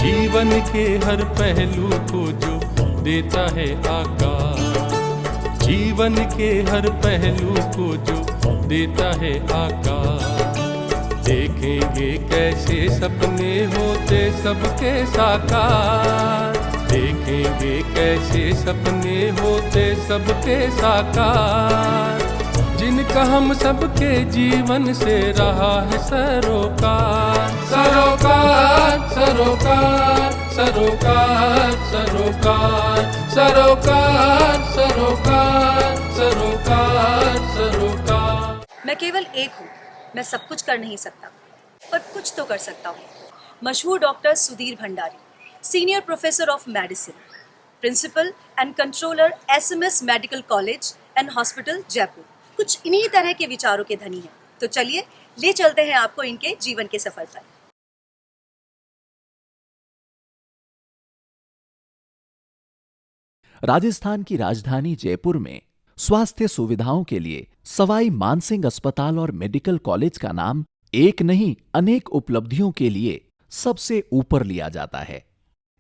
जीवन के हर पहलू को जो देता है आकार, जीवन के हर पहलू को जो देता है आकार। देखेंगे कैसे सपने होते सबके साकार, देखेंगे कैसे सपने होते सबके साकार, जिनका हम सबके जीवन से रहा है सरोकार। सरोकार सरोकार सरोकार सरोकार सरोकार सरोकार सरोकार सरोकार। मैं केवल एक हूँ, मैं सब कुछ कर नहीं सकता, पर कुछ तो कर सकता हूँ। मशहूर doctor Sudhir Bhandari, senior professor of medicine, principal and controller SMS medical college and hospital Jaipur, कुछ इन्हीं तरह के विचारों के धनी हैं। तो चलिए ले चलते हैं आपको इनके जीवन के सफर पर। राजस्थान की राजधानी जयपुर में स्वास्थ्य सुविधाओं के लिए सवाई मानसिंह अस्पताल और मेडिकल कॉलेज का नाम एक नहीं अनेक उपलब्धियों के लिए सबसे ऊपर लिया जाता है।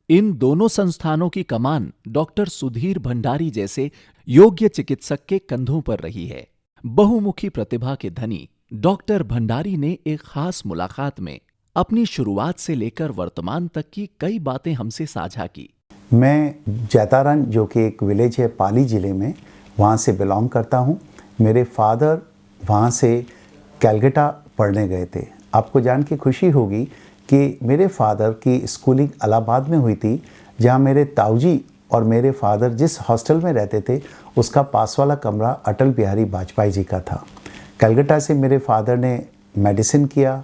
इन दोनों संस्थानों की कमान डॉक्टर सुधीर भंडारी जैसे योग्य चिकित्सक के कंधों पर रही है। बहुमुखी प्रतिभा के धनी डॉक्टर भंडारी ने एक खास मुलाकात में अपनी शुरुआत से लेकर वर्तमान तक की कई बातें हमसे साझा की। मैं जैतारण, जो कि एक विलेज है पाली ज़िले में, वहाँ से बिलोंग करता हूँ। मेरे फादर वहाँ से कैलकाटा पढ़ने गए थे। आपको जान के खुशी होगी कि मेरे फादर की स्कूलिंग इलाहाबाद में हुई थी, जहाँ मेरे ताऊजी और मेरे फादर जिस हॉस्टल में रहते थे उसका पास वाला कमरा अटल बिहारी वाजपेयी जी का था। कलकत्ता से मेरे फादर ने मेडिसिन किया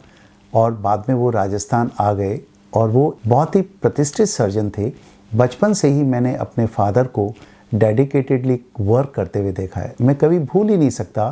और बाद में वो राजस्थान आ गए और वो बहुत ही प्रतिष्ठित सर्जन थे। बचपन से ही मैंने अपने फादर को डेडिकेटेडली वर्क करते हुए देखा है। मैं कभी भूल ही नहीं सकता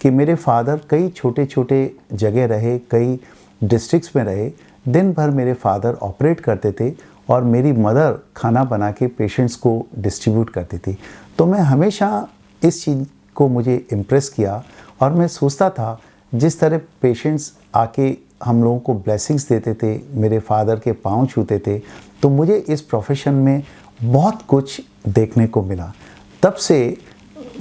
कि मेरे फादर कई छोटे छोटे जगह रहे, कई डिस्ट्रिक्ट्स में रहे। दिन भर मेरे फादर ऑपरेट करते थे और मेरी मदर खाना बना के पेशेंट्स को डिस्ट्रीब्यूट करती थी। तो मैं हमेशा इस चीज़ को मुझे इम्प्रेस किया और मैं सोचता था जिस तरह पेशेंट्स आके हम लोगों को ब्लेसिंग्स देते थे, मेरे फादर के पाँव छूते थे, तो मुझे इस प्रोफेशन में बहुत कुछ देखने को मिला। तब से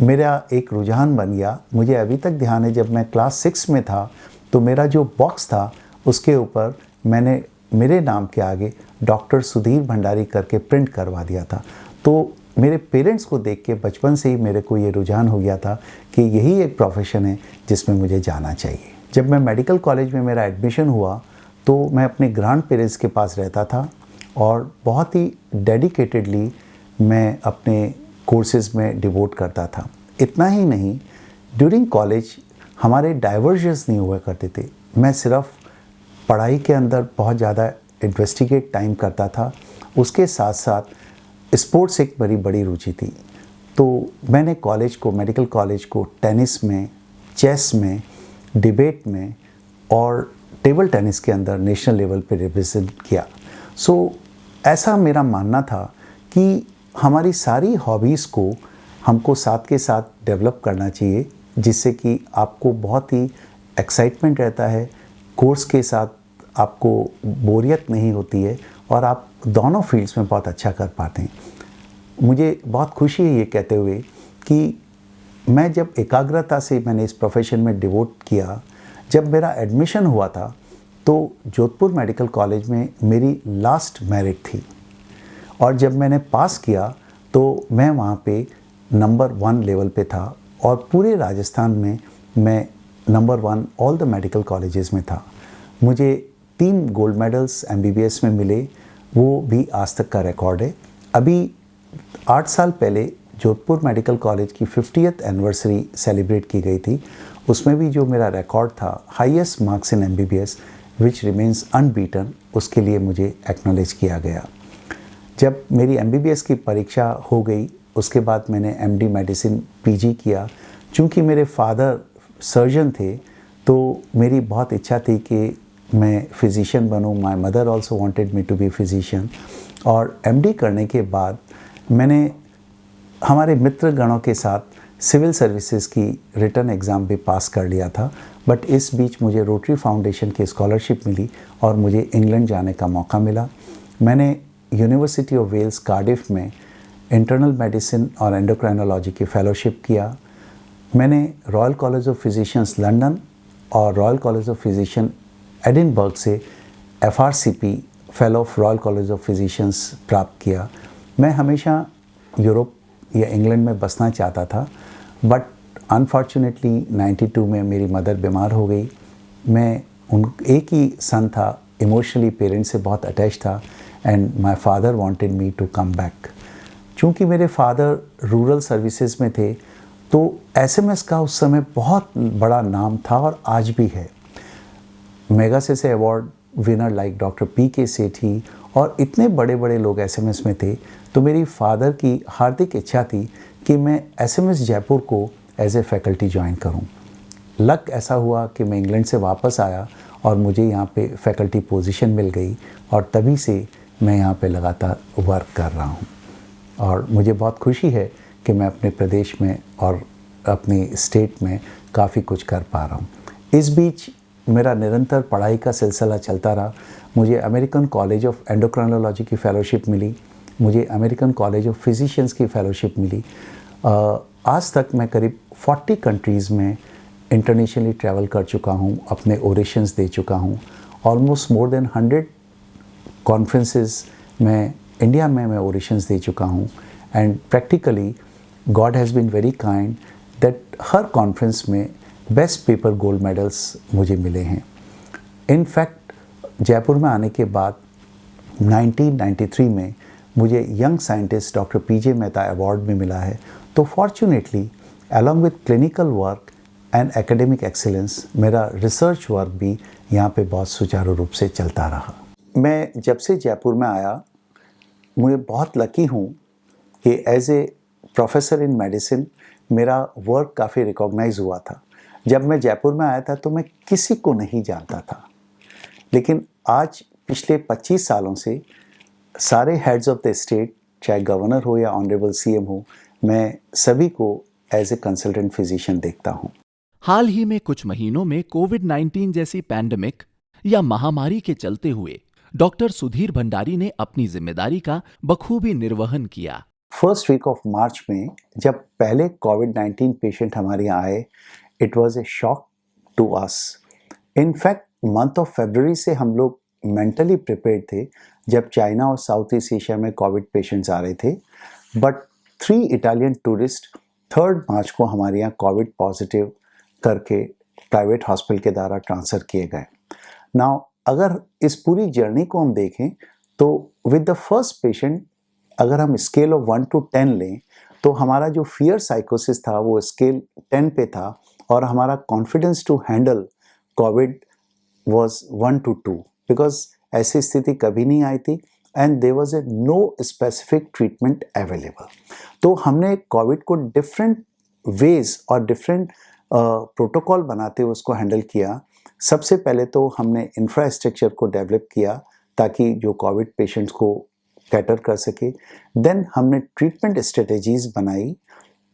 मेरा एक रुझान बन गया। मुझे अभी तक ध्यान है, जब मैं क्लास 6 में था तो मेरा जो बॉक्स था उसके ऊपर मैंने मेरे नाम के आगे डॉक्टर सुधीर भंडारी करके प्रिंट करवा दिया था। तो मेरे पेरेंट्स को देख के बचपन से ही मेरे को ये रुझान हो गया था कि यही एक प्रोफेशन है जिसमें मुझे जाना चाहिए। जब मैं मेडिकल कॉलेज में मेरा एडमिशन हुआ तो मैं अपने ग्रैंड पेरेंट्स के पास रहता था और बहुत ही डेडिकेटेडली मैं अपने कोर्सेज़ में डिवोट करता था। इतना ही नहीं, ड्यूरिंग कॉलेज हमारे डाइवर्जन्स नहीं हुआ करते थे। मैं सिर्फ पढ़ाई के अंदर बहुत ज़्यादा इन्वेस्टिगेट टाइम करता था, उसके साथ साथ स्पोर्ट्स एक बड़ी बड़ी रुचि थी। तो मैंने कॉलेज को, मेडिकल कॉलेज को टेनिस में, चेस में, डिबेट में और टेबल टेनिस के अंदर नेशनल लेवल पे रिप्रेजेंट किया। सो ऐसा मेरा मानना था कि हमारी सारी हॉबीज़ को हमको साथ के साथ डेवलप करना चाहिए, जिससे कि आपको बहुत ही एक्साइटमेंट रहता है, कोर्स के साथ आपको बोरियत नहीं होती है और आप दोनों फील्ड्स में बहुत अच्छा कर पाते हैं। मुझे बहुत खुशी है ये कहते हुए कि मैं जब एकाग्रता से मैंने इस प्रोफेशन में डिवोट किया, जब मेरा एडमिशन हुआ था तो जोधपुर मेडिकल कॉलेज में मेरी लास्ट मेरिट थी और जब मैंने पास किया तो मैं वहाँ पे नंबर 1 लेवल पे था और पूरे राजस्थान में मैं number 1 all the medical colleges में था। मुझे 3 गोल्ड मेडल्स MBBS में मिले, वो भी आज तक का रिकॉर्ड है। अभी 8 साल पहले जोधपुर मेडिकल कॉलेज की 50th एनिवर्सरी सेलिब्रेट की गई थी। उसमें भी जो मेरा रिकॉर्ड था highest marks in MBBS which remains unbeaten, उसके लिए मुझे एक्नॉलेज किया गया। जब मेरी MBBS की परीक्षा हो गई उसके बाद मैंने MD मेडिसिन PG किया। चूँकि मेरे फादर सर्जन थे तो मेरी बहुत इच्छा थी कि मैं फिजिशियन बनूं। My mother also wanted me to be physician. और MD करने के बाद मैंने हमारे मित्र गणों के साथ सिविल सर्विसेज की रिटर्न एग्ज़ाम भी पास कर लिया था। बट इस बीच मुझे रोटरी फाउंडेशन की स्कॉलरशिप मिली और मुझे इंग्लैंड जाने का मौका मिला। मैंने यूनिवर्सिटी ऑफ वेल्स कार्डिफ में इंटरनल मेडिसिन और एंडोक्राइनोलॉजी की फेलोशिप किया। मैंने Royal College of Physicians London और Royal College of Physician Edinburgh से FRCP fellow of Royal College of Physicians प्राप्त किया। मैं हमेशा यूरोप या इंग्लैंड में बसना चाहता था, बट अनफॉर्चुनेटली 92 में मेरी मदर बीमार हो गई। मैं एक ही सन था, इमोशनली पेरेंट्स से बहुत अटैच था, and my father wanted me to come back. चूँकि मेरे फादर रूरल सर्विसेज में थे, तो SMS का उस समय बहुत बड़ा नाम था और आज भी है। Magsaysay award winner like doctor PK Sethi और इतने बड़े बड़े लोग SMS में थे, तो मेरी फादर की हार्दिक इच्छा थी कि मैं SMS जयपुर को एज ए फैकल्टी ज्वाइन करूं। लक ऐसा हुआ कि मैं इंग्लैंड से वापस आया और मुझे यहाँ पे फैकल्टी पोजीशन मिल गई, और तभी से मैं यहाँ पे लगातार वर्क कर रहा हूँ। और मुझे बहुत खुशी है कि मैं अपने प्रदेश में और अपनी स्टेट में काफ़ी कुछ कर पा रहा हूँ। इस बीच मेरा निरंतर पढ़ाई का सिलसिला चलता रहा। मुझे अमेरिकन कॉलेज ऑफ एंडोक्राइनोलॉजी की फ़ेलोशिप मिली, मुझे अमेरिकन कॉलेज ऑफ फिजिशियंस की फ़ेलोशिप मिली। आज तक मैं करीब 40 कंट्रीज़ में इंटरनेशनली ट्रैवल कर चुका हूँ, अपने ओरेशंस दे चुका हूँ। ऑलमोस्ट मोर देन 100 कॉन्फ्रेंसेस में इंडिया में मैं ओरेशंस दे चुका हूँ, and practically God has been very kind that हर कॉन्फ्रेंस में बेस्ट पेपर गोल्ड मेडल्स मुझे मिले हैं। इनफैक्ट जयपुर में आने के बाद 1993 में मुझे young scientist doctor PJ Mehta award भी मिला है। तो fortunately along with clinical work and academic excellence, मेरा रिसर्च वर्क भी यहाँ पे बहुत सुचारू रूप से चलता रहा। मैं जब से जयपुर में आया, मुझे बहुत लकी हूँ कि as a professor in medicine मेरा वर्क काफ़ी रिकॉग्नाइज हुआ था। जब मैं जयपुर में आया था तो मैं किसी को नहीं जानता था, लेकिन आज पिछले 25 सालों से सारे हेड्स ऑफ द स्टेट, चाहे गवर्नर हो या ऑनरेबल CM हो, मैं सभी को एज ए कंसल्टेंट फिजिशियन देखता हूँ। हाल ही में कुछ महीनों में कोविड-19 जैसी पैंडेमिक या महामारी के चलते हुए डॉक्टर सुधीर भंडारी ने अपनी जिम्मेदारी का बखूबी निर्वहन किया। फर्स्ट वीक ऑफ मार्च में जब पहले कोविड-19 पेशेंट हमारे यहाँ आए, it was a shock to us. In fact month of फरवरी से हम लोग मेंटली प्रिपेयर्ड थे जब चाइना और साउथ ईस्ट एशिया में कोविड पेशेंट्स आ रहे थे, बट 3 इटालियन टूरिस्ट 3 मार्च को हमारे यहाँ कोविड पॉजिटिव करके प्राइवेट हॉस्पिटल के द्वारा ट्रांसफ़र किए गए। नाउ अगर इस पूरी जर्नी को हम देखें तो विद द फर्स्ट पेशेंट अगर हम स्केल ऑफ 1 to 10 लें तो हमारा जो फियर साइकोसिस था वो स्केल 10 पे था, और हमारा confidence to handle Covid was 1 to 2, because ऐसी स्थिति कभी नहीं आई थी and there was a no specific treatment available. तो हमने कोविड को डिफरेंट वेज और डिफरेंट प्रोटोकॉल बनाते हुए उसको हैंडल किया। सबसे पहले तो हमने इंफ्रास्ट्रक्चर को डेवलप किया ताकि जो कोविड पेशेंट्स को कैटर कर सके। देन हमने ट्रीटमेंट स्ट्रेटजीज बनाई।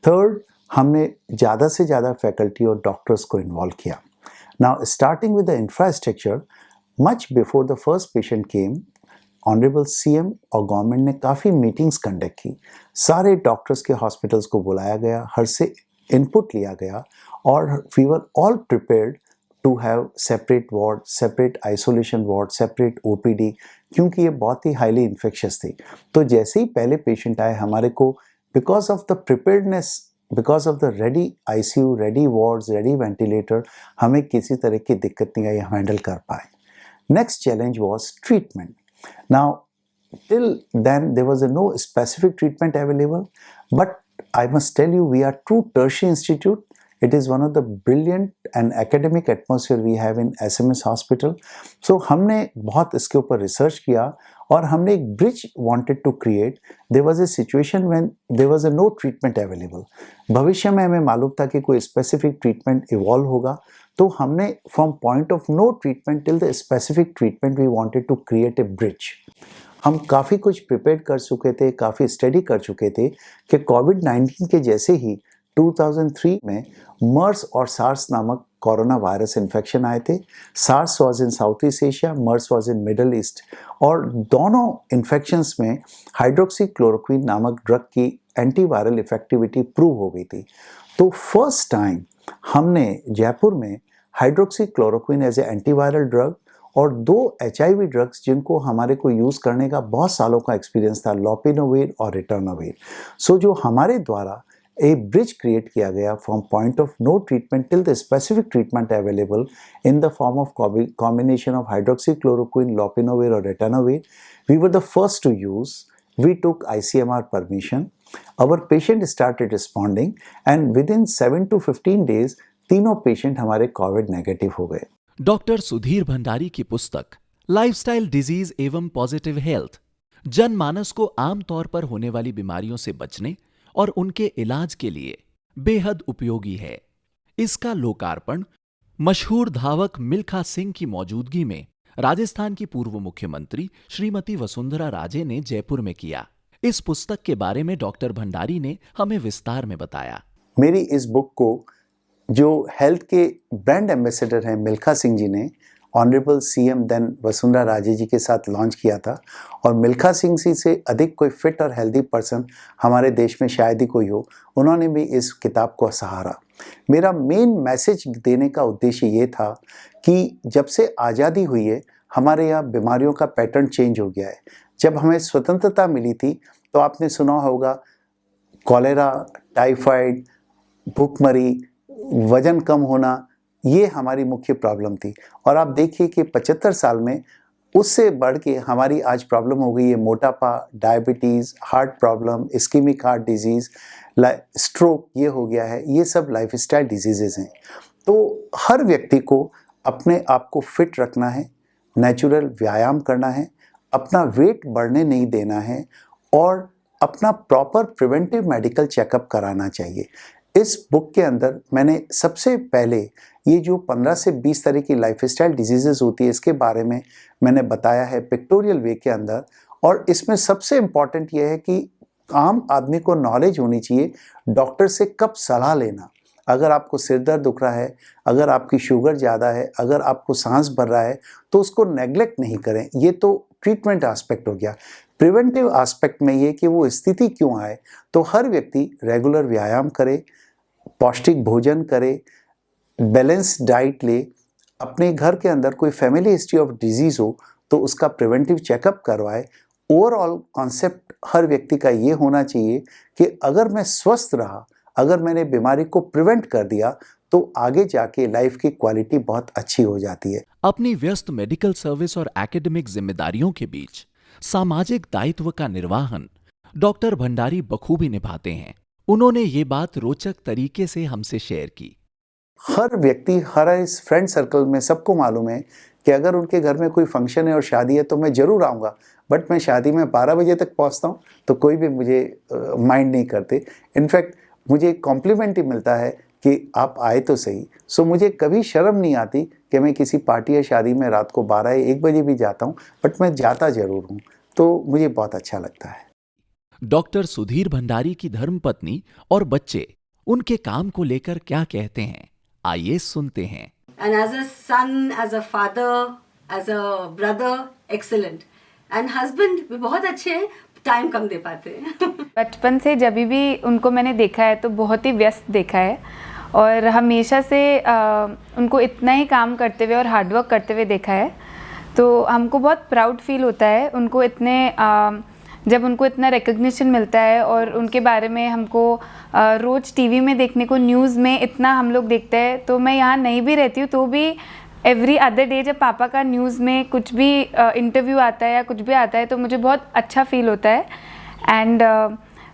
थर्ड, हमने ज़्यादा से ज़्यादा फैकल्टी और डॉक्टर्स को इन्वॉल्व किया। Now starting with the infrastructure, much before the first patient came, honourable CM और गवर्नमेंट ने काफ़ी मीटिंग्स कंडक्ट की। सारे डॉक्टर्स के हॉस्पिटल्स को बुलाया गया, हर से इनपुट लिया गया, और we were all prepared to have separate ward, separate isolation ward, separate OPD, क्योंकि ये बहुत ही हाईली इन्फेक्शियस थी। तो जैसे ही पहले पेशेंट आए, हमारे को because of the preparedness, because of the ready ICU, ready wards, ready ventilator, हमें किसी तरह की दिक्कत नहीं आई, हम हैंडल कर पाए। Next challenge was treatment. Now till then there was no specific treatment available, but I must tell you, we are true tertiary institute. It is one of the brilliant and academic atmosphere we have in SMS hospital. So हमने बहुत इसके ऊपर research किया और हमने एक bridge wanted to create. There was a situation when there was a no treatment available. भविष्य में हमें मालूम था कि कोई specific treatment evolve होगा, तो हमने from point of no treatment till the specific treatment we wanted to create a bridge. हम काफ़ी कुछ प्रिपेयर कर चुके थे, काफ़ी स्टडी कर चुके थे कि कोविड-19 के जैसे ही 2003 में मर्स और सार्स नामक कोरोना वायरस इन्फेक्शन आए थे। SARS was in South East Asia, MERS was in Middle East, और दोनों इन्फेक्शंस में हाइड्रोक्सीक्लोरोक्विन नामक ड्रग की एंटीवायरल इफेक्टिविटी प्रूव हो गई थी। तो फर्स्ट टाइम हमने जयपुर में hydroxychloroquine as a antiviral drug और 2 HIV ड्रग्स जिनको हमारे को यूज़ करने का बहुत सालों का एक्सपीरियंस था, लोपिनोविर और रिटर्नोविर। सो जो हमारे द्वारा a bridge क्रिएट किया गया from point of no treatment till the specific treatment available in the form of combination of hydroxychloroquine, lopinavir or ritonavir. We were the first to use. We took ICMR permission. Our patient started responding and within 7 to 15 days तीनों patient हमारे Covid negative हो गए। Doctor Sudhir Bhandari की पुस्तक lifestyle disease एवं positive health जनमानस को आमतौर पर होने वाली बीमारियों से बचने और उनके इलाज के लिए बेहद उपयोगी है। इसका लोकार्पण मशहूर धावक मिल्खा सिंह की मौजूदगी में राजस्थान की पूर्व मुख्यमंत्री श्रीमती वसुंधरा राजे ने जयपुर में किया। इस पुस्तक के बारे में डॉक्टर भंडारी ने हमें विस्तार में बताया। मेरी इस बुक को जो हेल्थ के ब्रांड एम्बेसडर हैं मिल्खा सिंह जी ने honourable CM then Vasundhara Raje जी के साथ लॉन्च किया था, और मिल्खा सिंह जी से अधिक कोई फिट और हेल्दी पर्सन हमारे देश में शायद ही कोई हो, उन्होंने भी इस किताब को सहारा। मेरा मेन मैसेज देने का उद्देश्य ये था कि जब से आज़ादी हुई है हमारे यहाँ बीमारियों का पैटर्न चेंज हो गया है। जब हमें स्वतंत्रता मिली थी तो आपने सुना होगा कॉलेरा, टाइफाइड, भूखमरी, वजन कम होना, ये हमारी मुख्य प्रॉब्लम थी। और आप देखिए कि 75 साल में उससे बढ़ के हमारी आज प्रॉब्लम हो गई है मोटापा, diabetes, heart problem, ischaemic heart disease, stroke ये हो गया है। ये सब लाइफस्टाइल डिजीज़ेज़ हैं। तो हर व्यक्ति को अपने आप को फिट रखना है, नेचुरल व्यायाम करना है, अपना वेट बढ़ने नहीं देना है और अपना प्रॉपर प्रिवेंटिव मेडिकल चेकअप कराना चाहिए। इस बुक के अंदर मैंने सबसे पहले ये जो 15 से 20 तरह की लाइफस्टाइल डिजीज़ेज़ होती है इसके बारे में मैंने बताया है पिक्टोरियल वे के अंदर। और इसमें सबसे इम्पॉर्टेंट ये है कि आम आदमी को नॉलेज होनी चाहिए डॉक्टर से कब सलाह लेना। अगर आपको सिर दर्द दुख रहा है, अगर आपकी शुगर ज़्यादा है, अगर आपको सांस भर रहा है तो उसको नेग्लेक्ट नहीं करें। ये तो ट्रीटमेंट एस्पेक्ट हो गया। प्रिवेंटिव एस्पेक्ट में ये कि वो स्थिति क्यों आए, तो हर व्यक्ति रेगुलर व्यायाम करे, पौष्टिक भोजन करे, बैलेंस डाइट ले, अपने घर के अंदर कोई फैमिली हिस्ट्री ऑफ डिजीज़ हो तो उसका प्रिवेंटिव चेकअप करवाए। ओवरऑल कॉन्सेप्ट हर व्यक्ति का ये होना चाहिए कि अगर मैं स्वस्थ रहा, अगर मैंने बीमारी को प्रिवेंट कर दिया तो आगे जाके लाइफ की क्वालिटी बहुत अच्छी हो जाती है। अपनी व्यस्त मेडिकल सर्विस और एकेडमिक जिम्मेदारियों के बीच सामाजिक दायित्व का निर्वहन डॉक्टर भंडारी बखूबी निभाते हैं। उन्होंने ये बात रोचक तरीके से हमसे शेयर की। हर व्यक्ति, हर इस फ्रेंड सर्कल में सबको मालूम है कि अगर उनके घर में कोई फंक्शन है और शादी है तो मैं ज़रूर आऊँगा, बट मैं शादी में 12 बजे तक पहुँचता हूँ तो कोई भी मुझे माइंड नहीं करते। इनफैक्ट मुझे कॉम्प्लीमेंट ही मिलता है कि आप आए तो सही। सो मुझे कभी शर्म नहीं आती कि मैं किसी पार्टी या शादी में रात को 12 या 1 बजे भी जाता हूँ, बट मैं जाता ज़रूर हूँ, तो मुझे बहुत अच्छा लगता है। डॉक्टर सुधीर भंडारी की धर्मपत्नी और बच्चे उनके काम को लेकर क्या कहते हैं, आइए सुनते हैं। And as a son, as a father, as a brother, excellent. And husband भी बहुत अच्छे हैं, टाइम कम दे पाते हैं। बचपन से जब भी उनको मैंने देखा है तो बहुत ही व्यस्त देखा है और हमेशा से उनको इतना ही काम करते हुए और हार्डवर्क करते हुए देखा है, तो हमको बहुत प्राउड फील होता है उनको इतने जब उनको इतना रिकग्निशन मिलता है और उनके बारे में हमको रोज़ टीवी में देखने को, न्यूज़ में इतना हम लोग देखते हैं। तो मैं यहाँ नहीं भी रहती हूँ तो भी एवरी अदर डे जब पापा का न्यूज़ में कुछ भी इंटरव्यू आता है या कुछ भी आता है तो मुझे बहुत अच्छा फील होता है। एंड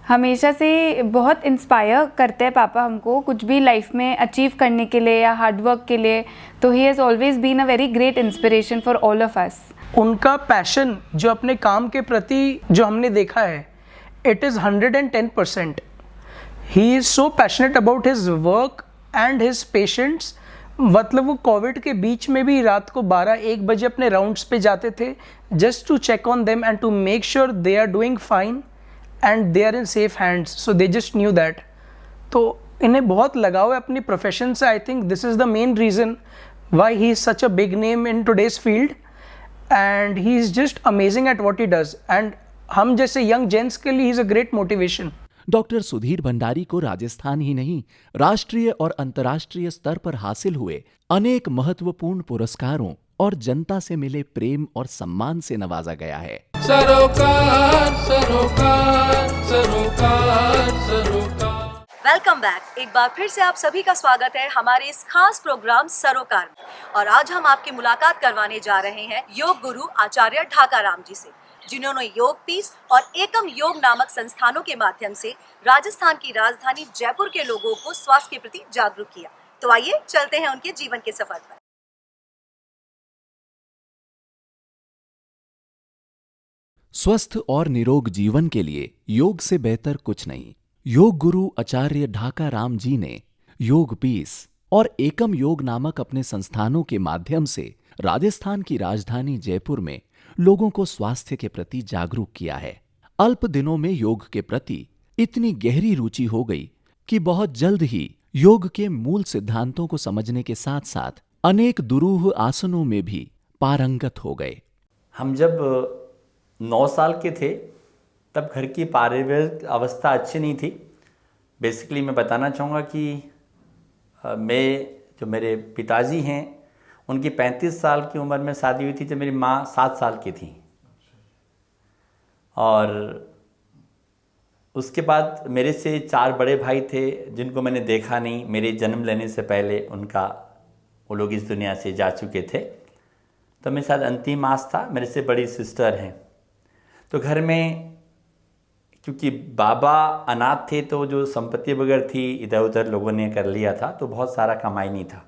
हमेशा से बहुत इंस्पायर करते हैं पापा हमको कुछ भी लाइफ में अचीव करने के लिए या हार्डवर्क के लिए। तो he has always been a very great inspiration for all of us. उनका पैशन जो अपने काम के प्रति जो हमने देखा है, it is 110%. He is so passionate about his work and his patients. मतलब वो कोविड के बीच में भी रात को 12-1 बजे अपने राउंड्स पे जाते थे just to check on them and to make sure they are doing fine and they are in safe hands, so they just knew that. तो इन्हें बहुत लगाव है अपनी प्रोफेशन से. I think this is the main reason why he is such a big name in today's field, and he is just amazing at what he does. And हम जैसे young gents के लिए he is a great motivation. Doctor Sudhir Bhandari को राजस्थान ही नहीं, राष्ट्रीय और अंतर्राष्ट्रीय स्तर पर हासिल हुए अनेक महत्वपूर्ण पुरस्कारों और जनता से मिले प्रेम और सम्मान से नवाजा गया है. सरोकार सरोकार सरोकार सरोकार. Welcome back. एक बार फिर से आप सभी का स्वागत है हमारे इस खास प्रोग्राम सरोकार में. और आज हम आपकी मुलाकात करवाने जा रहे हैं योग गुरु आचार्य ढाका राम जी से, जिन्होंने योग पीस और एकम योग नामक संस्थानों के माध्यम से राजस्थान की राजधानी जयपुर के लोगों को स्वास्थ्य के प्रति जागरूक किया. तो आइए चलते हैं उनके जीवन के सफर पर. स्वस्थ और निरोग जीवन के लिए योग से बेहतर कुछ नहीं. योग गुरु आचार्य ढाका राम जी ने योग पीस और एकम योग नामक अपने संस्थानों के माध्यम से राजस्थान की राजधानी जयपुर में लोगों को स्वास्थ्य के प्रति जागरूक किया है. अल्प दिनों में योग के प्रति इतनी गहरी रुचि हो गई कि बहुत जल्द ही योग के मूल सिद्धांतों को समझने के साथ साथ अनेक दुरूह आसनों में भी पारंगत हो गए. हम जब 9 साल के थे तब घर की पारिवारिक अवस्था अच्छी नहीं थी. बेसिकली मैं बताना चाहूँगा कि जो मेरे पिताजी हैं उनकी 35 साल की उम्र में शादी हुई थी जब मेरी माँ 7 साल की थी. और उसके बाद मेरे से 4 बड़े भाई थे जिनको मैंने देखा नहीं. मेरे जन्म लेने से पहले वो लोग इस दुनिया से जा चुके थे. तो मेरे साथ अंतिम आस था. मेरे से बड़ी सिस्टर हैं. तो घर में क्योंकि बाबा अनाथ थे तो जो संपत्ति वगैरह थी इधर उधर लोगों ने कर लिया था, तो बहुत सारा कमाई नहीं था.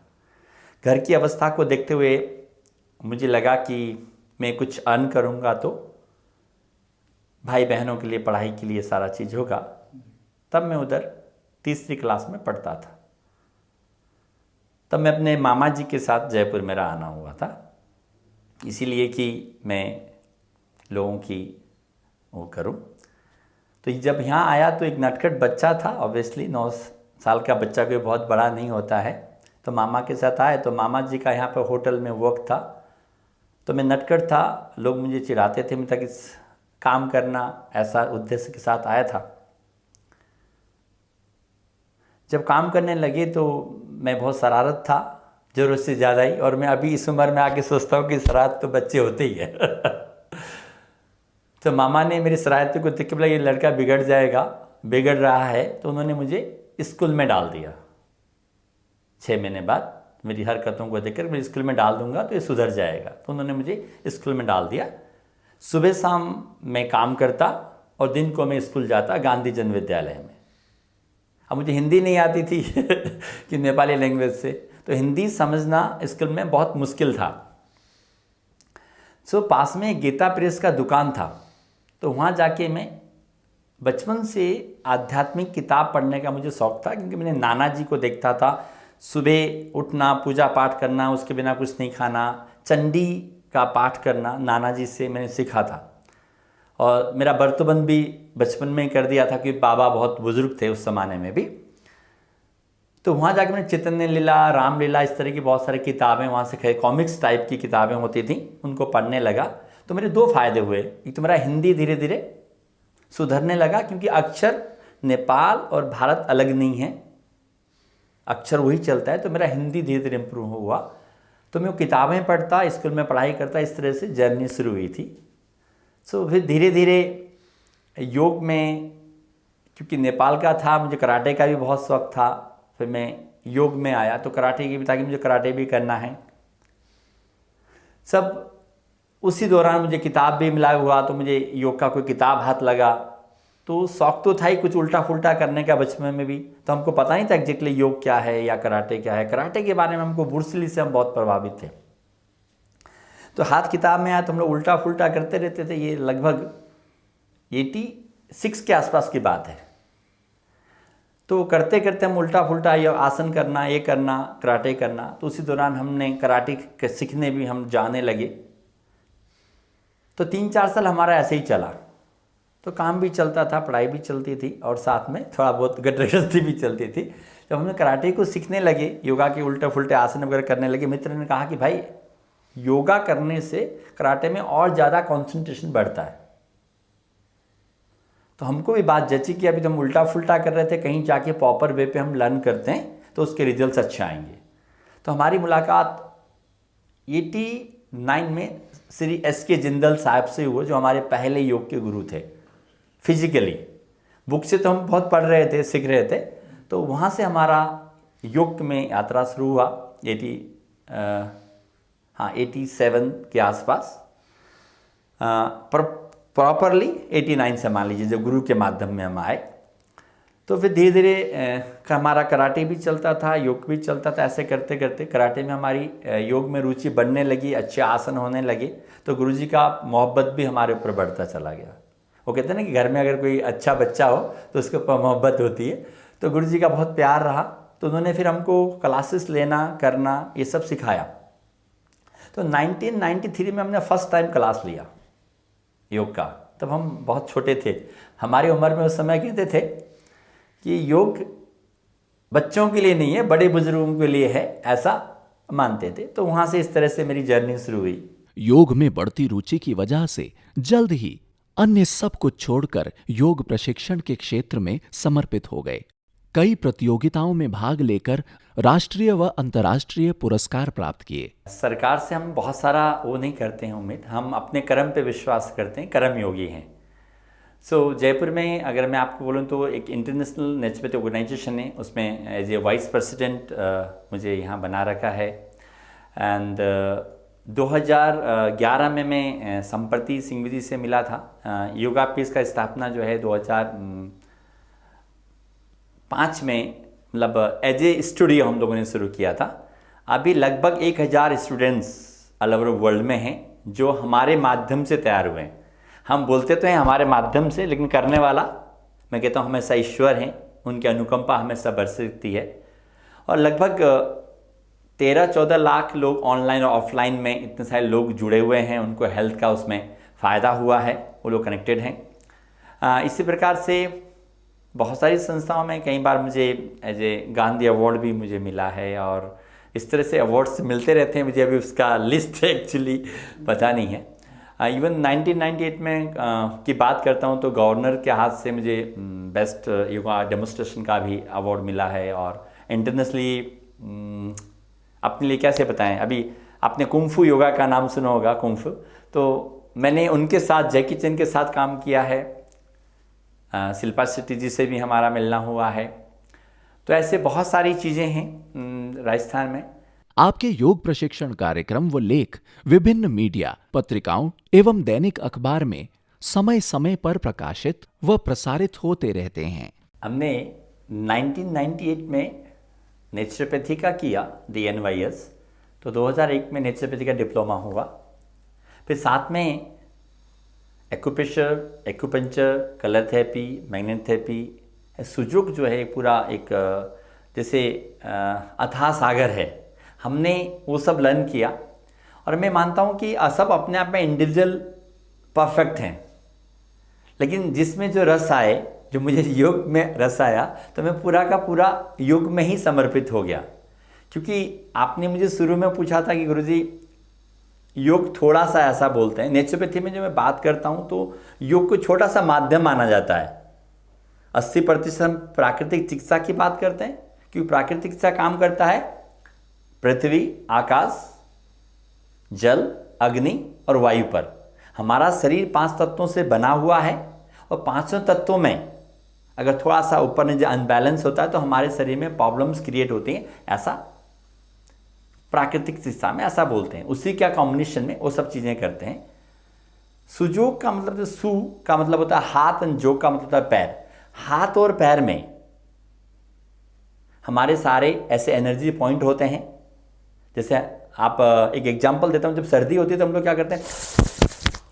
घर की अवस्था को देखते हुए मुझे लगा कि मैं कुछ अर्न करूँगा तो भाई बहनों के लिए पढ़ाई के लिए सारा चीज़ होगा. तब मैं उधर तीसरी क्लास में पढ़ता था. तब मैं अपने मामा जी के साथ जयपुर मेरा आना हुआ था, इसीलिए कि मैं लोगों की वो करूं. तो जब यहाँ आया तो एक नटखट बच्चा था. ऑब्वियसली 9 साल का बच्चा कोई बहुत बड़ा नहीं होता है. तो मामा के साथ आए तो मामा जी का यहाँ पर होटल में वर्क था. तो मैं नटखट था, लोग मुझे चिढ़ाते थे. मैं तक इस काम करना ऐसा उद्देश्य के साथ आया था. जब काम करने लगे तो मैं बहुत शरारत था, ज़रूरत से ज़्यादा ही. और मैं अभी इस उम्र में आके सोचता हूँ कि शरारत तो बच्चे होते ही है. तो मामा ने मेरी शरारत को देख के बोला ये लड़का बिगड़ रहा है. तो उन्होंने मुझे स्कूल में डाल दिया. 6 महीने बाद मेरी हरकतों को देखकर मैं स्कूल में डाल दूंगा तो ये सुधर जाएगा. तो उन्होंने मुझे स्कूल में डाल दिया. सुबह शाम मैं काम करता और दिन को मैं स्कूल जाता गांधी जन विद्यालय में. अब मुझे हिंदी नहीं आती थी कि नेपाली लैंग्वेज से, तो हिंदी समझना स्कूल में बहुत मुश्किल था. पास में एक गीता प्रेस का दुकान था. तो वहाँ जाके मैं बचपन से आध्यात्मिक किताब पढ़ने का मुझे शौक़ था, क्योंकि मैंने नाना जी को देखता था. सुबह उठना, पूजा पाठ करना, उसके बिना कुछ नहीं खाना, चंडी का पाठ करना नाना जी से मैंने सीखा था. और मेरा व्रतबंध भी बचपन में ही कर दिया था, क्योंकि बाबा बहुत बुजुर्ग थे उस ज़माने में भी. तो वहाँ जाकर मैंने चैतन्य लीला, रामलीला, इस तरह की बहुत सारी किताबें वहाँ से कॉमिक्स टाइप की किताबें होती थी, उनको पढ़ने लगा. तो मेरे 2 फ़ायदे हुए. एक तो मेरा हिंदी धीरे धीरे सुधरने लगा, क्योंकि अक्षर नेपाल और भारत अलग नहीं है, अक्षर वही चलता है. तो मेरा हिंदी धीरे धीरे इम्प्रूव हुआ. तो मैं वो किताबें पढ़ता, स्कूल में पढ़ाई करता, इस तरह से जर्नी शुरू हुई थी. फिर धीरे धीरे योग में, क्योंकि नेपाल का था, मुझे कराटे का भी बहुत शौक़ था. फिर मैं योग में आया तो कराटे की भी, ताकि मुझे कराटे भी करना है. सब उसी दौरान मुझे किताब भी मिला हुआ, तो मुझे योग का कोई किताब हाथ लगा. तो शौक़ तो था ही कुछ उल्टा फुल्टा करने का बचपन में भी. तो हमको पता नहीं था एग्जैक्टली योग क्या है या कराटे क्या है. कराटे के बारे में हमको ब्रूस ली से हम बहुत प्रभावित थे. तो हाथ किताब में आया तो हम लोग उल्टा फुल्टा करते रहते थे. ये लगभग 86 के आसपास की बात है. तो करते करते हम उल्टा फुल्टा ये आसन करना, ये करना, कराटे करना. तो उसी दौरान हमने कराटे सीखने भी हम जाने लगे. तो 3-4 साल हमारा ऐसे ही चला. तो काम भी चलता था, पढ़ाई भी चलती थी और साथ में थोड़ा बहुत गृहस्थी भी चलती थी। जब हमने कराटे को सीखने लगे, योगा के उल्टे फुल्टे आसन वगैरह करने लगे, मित्र ने कहा कि भाई योगा करने से कराटे में और ज़्यादा कंसंट्रेशन बढ़ता है। तो हमको भी बात जची कि अभी तो हम उल्टा फुल्टा कर रहे थे, कहीं जाके प्रॉपर वे पे हम लर्न करते हैं तो उसके रिजल्ट्स अच्छे आएंगे। तो हमारी मुलाकात 89 में श्री SK जिंदल साहब से हुआ, जो हमारे पहले योग के गुरु थे। फिजिकली बुक से तो हम बहुत पढ़ रहे थे, सीख रहे थे, तो वहाँ से हमारा योग में यात्रा शुरू हुआ 87 के आसपास, प्रॉपरली 89 से मान लीजिए, जब गुरु के माध्यम में हम आए। तो फिर धीरे धीरे हमारा कराटे भी चलता था, योग भी चलता था। ऐसे करते करते कराटे में हमारी योग में रुचि बढ़ने लगी, अच्छे आसन होने लगे, तो गुरुजी का मोहब्बत भी हमारे ऊपर बढ़ता चला गया। वो कहते हैं ना कि घर में अगर कोई अच्छा बच्चा हो तो उसके ऊपर मोहब्बत होती है, तो गुरुजी का बहुत प्यार रहा। तो उन्होंने फिर हमको क्लासेस लेना, करना, ये सब सिखाया। तो 1993 में हमने फर्स्ट टाइम क्लास लिया योग का। तब हम बहुत छोटे थे, हमारी उम्र में उस समय कहते थे कि योग बच्चों के लिए नहीं है, बड़े बुजुर्गों के लिए है, ऐसा मानते थे। तो वहाँ से इस तरह से मेरी जर्नी शुरू हुई। योग में बढ़ती रुचि की वजह से जल्द ही अन्य सब कुछ छोड़कर योग प्रशिक्षण के क्षेत्र में समर्पित हो गए। कई प्रतियोगिताओं में भाग लेकर राष्ट्रीय व अंतर्राष्ट्रीय पुरस्कार प्राप्त किए। सरकार से हम बहुत सारा वो नहीं करते हैं उम्मीद, हम अपने कर्म पे विश्वास करते हैं, कर्म योगी हैं। जयपुर में अगर मैं आपको बोलूँ तो एक इंटरनेशनल नेचुरोपैथी ऑर्गेनाइजेशन है, उसमें एज ए वाइस प्रेसिडेंट मुझे यहाँ बना रखा है। एंड 2011 में मैं संप्रति सिंह जी से मिला था। योगा पीस का स्थापना जो है 2005 में, मतलब एज ए स्टूडियो हम लोगों ने शुरू किया था। अभी लगभग 1000 स्टूडेंट्स ऑल ओवर वर्ल्ड में हैं जो हमारे माध्यम से तैयार हुए हैं। हम बोलते तो हैं हमारे माध्यम से, लेकिन करने वाला मैं कहता हूँ हमेशा ईश्वर हैं, उनकी अनुकंपा हमेशा बरसती है। और लगभग 13-14 लाख लोग ऑनलाइन और ऑफलाइन में, इतने सारे लोग जुड़े हुए हैं, उनको हेल्थ का उसमें फ़ायदा हुआ है, वो लोग कनेक्टेड हैं। इसी प्रकार से बहुत सारी संस्थाओं में कई बार मुझे एज ए गांधी अवार्ड भी मुझे मिला है, और इस तरह से अवार्ड्स मिलते रहते हैं। मुझे अभी उसका लिस्ट एक्चुअली पता नहीं है। इवन 1998 में की बात करता हूँ तो गवर्नर के हाथ से मुझे बेस्ट योगा डेमोन्स्ट्रेशन का भी अवार्ड मिला है। और इंटरनेशनली अपने लिए कैसे बताएं, अभी आपने कुंफू योगा का नाम सुना होगा, कुंफू, तो मैंने उनके साथ, जैकी चैन के साथ काम किया है। शिल्पा शेट्टी जी से भी हमारा मिलना हुआ है। तो ऐसे बहुत सारी चीज़ें हैं राजस्थान में। आपके योग प्रशिक्षण कार्यक्रम व लेख विभिन्न मीडिया, पत्रिकाओं एवं दैनिक अखबार में समय समय पर प्रकाशित व प्रसारित होते रहते हैं। हमने 1998 में नेचुरोपैथी का किया DNYS, तो 2001 में नेचुरोपैथी का डिप्लोमा हुआ। फिर साथ में acupressure, acupuncture, colour therapy, magnet therapy, Sujok जो है पूरा एक जैसे अथाह सागर है, हमने वो सब लर्न किया। और मैं मानता हूँ कि सब अपने आप में इंडिविजुअल परफेक्ट हैं, लेकिन जिसमें जो रस आए, जो मुझे योग में रस आया, तो मैं पूरा का पूरा योग में ही समर्पित हो गया। क्योंकि आपने मुझे शुरू में पूछा था कि गुरुजी योग थोड़ा सा ऐसा बोलते हैं, नेचुरोपैथी में जो मैं बात करता हूँ तो योग को छोटा सा माध्यम माना जाता है। 80% हम प्राकृतिक चिकित्सा की बात करते हैं, क्योंकि प्राकृतिक चिकित्सा काम करता है पृथ्वी, आकाश, जल, अग्नि और वायु पर। हमारा शरीर 5 तत्वों से बना हुआ है, और 5 तत्वों में अगर थोड़ा सा ऊपर नीचे अनबैलेंस होता है तो हमारे शरीर में प्रॉब्लम्स क्रिएट होती हैं, ऐसा प्राकृतिक चिकित्सा में ऐसा बोलते हैं। उसी का कॉम्बिनेशन में वो सब चीज़ें करते हैं। सुजोग का मतलब, सु का मतलब होता है हाथ, और जोग का मतलब होता है पैर। हाथ और पैर में हमारे सारे ऐसे एनर्जी पॉइंट होते हैं। जैसे आप एक एग्जांपल देता हूँ, जब सर्दी होती है तो हम लोग क्या करते हैं,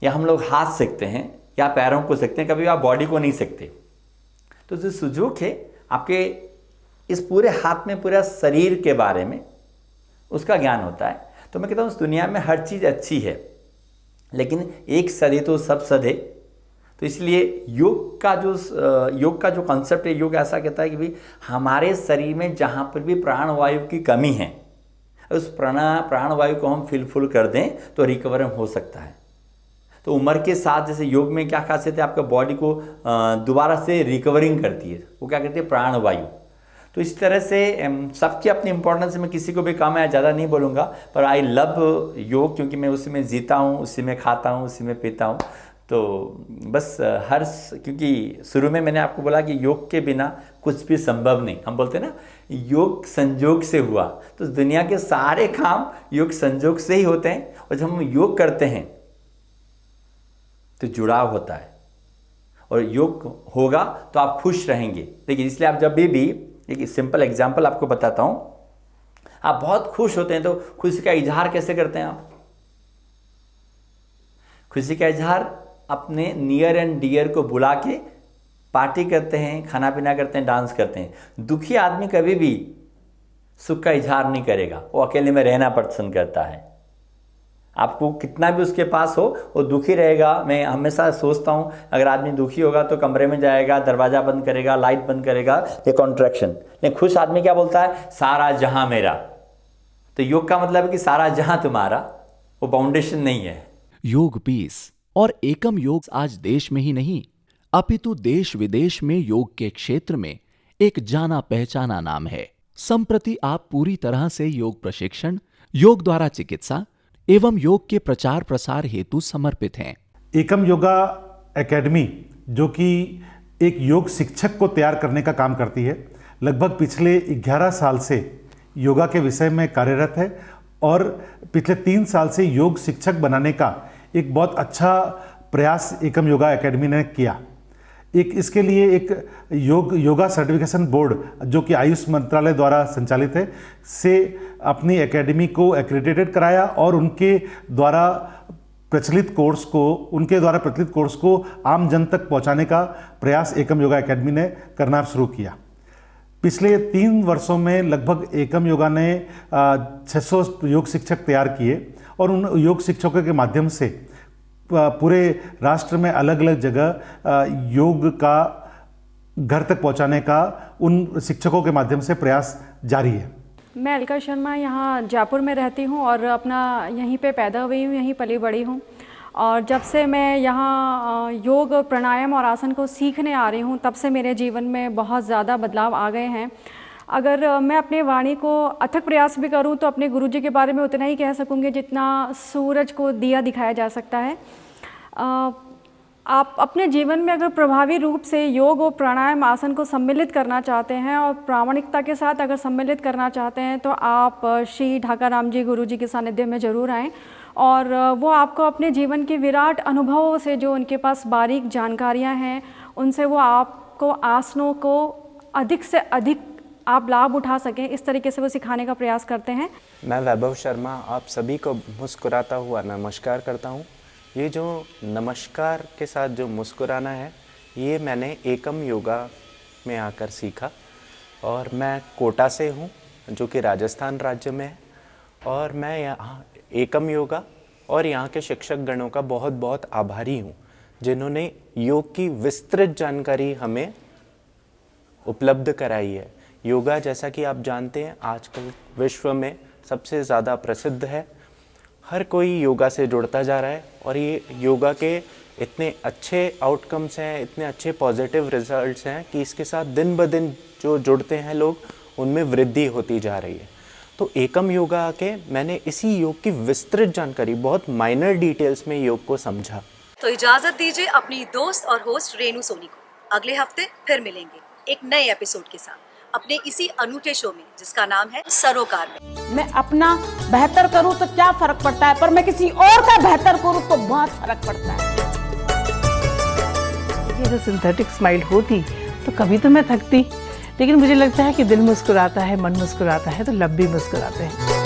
या हम लोग हाथ सेकते हैं या पैरों को सेकते हैं, कभी आप बॉडी को नहीं सेकते। तो जो सुजोग है आपके इस पूरे हाथ में पूरा शरीर के बारे में उसका ज्ञान होता है। तो मैं कहता हूँ इस दुनिया में हर चीज़ अच्छी है, लेकिन एक सदे तो सब सदे। तो इसलिए योग का जो कॉन्सेप्ट है, योग ऐसा कहता है कि भाई हमारे शरीर में जहाँ पर भी प्राणवायु की कमी है, उस प्राणवायु को हम फिलफुल कर दें तो रिकवर हो सकता है। तो उम्र के साथ जैसे योग में क्या खासियत है, आपका बॉडी को दोबारा से रिकवरिंग करती है, वो क्या कहते हैं प्राणवायु। तो इस तरह से सबकी अपनी इंपॉर्टेंस, मैं किसी को भी कम या ज़्यादा नहीं बोलूँगा, पर आई लव योग क्योंकि मैं उसी में जीता हूँ, उसी में खाता हूँ, उसी में पीता हूँ। तो बस क्योंकि शुरू में मैंने आपको बोला कि योग के बिना कुछ भी संभव नहीं, हम बोलते हैं ना योग संजोग से हुआ, तो दुनिया के सारे काम योग संजोग से ही होते हैं। और जब हम योग करते हैं तो जुड़ाव होता है, और योग होगा तो आप खुश रहेंगे। देखिए, इसलिए आप जब भी एक सिंपल एग्जांपल आपको बताता हूं, आप बहुत खुश होते हैं तो खुशी का इजहार कैसे करते हैं आप? खुशी का इजहार अपने नियर एंड डियर को बुला के पार्टी करते हैं, खाना पीना करते हैं, डांस करते हैं। दुखी आदमी कभी भी सुख का इजहार नहीं करेगा, वो अकेले में रहना पसंद करता है। आपको कितना भी उसके पास हो, वो दुखी रहेगा। मैं हमेशा सोचता हूँ, अगर आदमी दुखी होगा तो कमरे में जाएगा, दरवाज़ा बंद करेगा, लाइट बंद करेगा, ये कॉन्ट्रैक्शन। लेकिन खुश आदमी क्या बोलता है? सारा जहां मेरा। तो योग का मतलब है कि सारा जहां तुम्हारा, वो बाउंडेशन नहीं है। योग पीस और एकम योग आज देश में ही नहीं, अपितु देश विदेश में योग के क्षेत्र में एक जाना पहचाना नाम है। संप्रति आप पूरी तरह से योग प्रशिक्षण, योग द्वारा चिकित्सा एवं योग के प्रचार प्रसार हेतु समर्पित हैं। एकम योगा एकेडमी, जो कि एक योग शिक्षक को तैयार करने का काम करती है, लगभग पिछले 11 साल से योगा के विषय में कार्यरत है और पिछले 3 साल से योग शिक्षक बनाने का एक बहुत अच्छा प्रयास एकम योगा एकेडमी ने किया। इसके लिए एक योगा सर्टिफिकेशन बोर्ड, जो कि आयुष मंत्रालय द्वारा संचालित है, से अपनी एकेडमी को एक्रेडिटेड कराया और उनके द्वारा प्रचलित कोर्स को आम जन तक पहुंचाने का प्रयास एकम योगा एकेडमी ने करना शुरू किया। पिछले 3 वर्षों में लगभग एकम योगा ने 600 योग शिक्षक तैयार किए और उन योग शिक्षकों के माध्यम से पूरे राष्ट्र में अलग अलग जगह योग का घर तक पहुंचाने का उन शिक्षकों के माध्यम से प्रयास जारी है। मैं अलका शर्मा यहाँ जयपुर में रहती हूँ और अपना यहीं पे पैदा हुई हूँ, यहीं पली बड़ी हूँ। और जब से मैं यहाँ योग प्राणायाम और आसन को सीखने आ रही हूँ, तब से मेरे जीवन में बहुत ज़्यादा बदलाव आ गए हैं। अगर मैं अपने वाणी को अथक प्रयास भी करूं तो अपने गुरुजी के बारे में उतना ही कह सकूंगी जितना सूरज को दिया दिखाया जा सकता है। आप अपने जीवन में अगर प्रभावी रूप से योग और प्राणायाम आसन को सम्मिलित करना चाहते हैं और प्रामाणिकता के साथ अगर सम्मिलित करना चाहते हैं, तो आप श्री ढाका राम जी गुरुजी के सानिध्य में ज़रूर आएँ और वो आपको अपने जीवन के विराट अनुभवों से, जो उनके पास बारीक जानकारियाँ हैं, उनसे वो आपको आसनों को अधिक से अधिक आप लाभ उठा सकें, इस तरीके से वो सिखाने का प्रयास करते हैं। मैं वैभव शर्मा आप सभी को मुस्कुराता हुआ नमस्कार करता हूँ। ये जो नमस्कार के साथ जो मुस्कुराना है, ये मैंने एकम योगा में आकर सीखा और मैं कोटा से हूँ, जो कि राजस्थान राज्य में है। और मैं यहाँ एकम योगा और यहाँ के शिक्षक गणों का बहुत बहुत आभारी हूँ, जिन्होंने योग की विस्तृत जानकारी हमें उपलब्ध कराई है। योगा, जैसा कि आप जानते हैं, आजकल विश्व में सबसे ज़्यादा प्रसिद्ध है। हर कोई योगा से जुड़ता जा रहा है और ये योगा के इतने अच्छे आउटकम्स हैं, इतने अच्छे पॉजिटिव रिजल्ट्स हैं कि इसके साथ दिन ब दिन जो जुड़ते हैं लोग, उनमें वृद्धि होती जा रही है। तो एकम योगा आके मैंने इसी योग की विस्तृत जानकारी, बहुत माइनर डिटेल्स में योग को समझा। तो इजाजत दीजिए अपनी दोस्त और होस्ट रेनू सोनी को। अगले हफ्ते फिर मिलेंगे एक नए एपिसोड के साथ अपने इसी अनूठे शो में, जिसका नाम है सरोकार में। मैं अपना बेहतर करूं तो क्या फर्क पड़ता है, पर मैं किसी और का बेहतर करूं तो बहुत फर्क पड़ता है। ये सिंथेटिक स्माइल होती तो कभी तो मैं थकती, लेकिन मुझे लगता है कि दिल मुस्कुराता है, मन मुस्कुराता है तो लब भी मुस्कुराते हैं।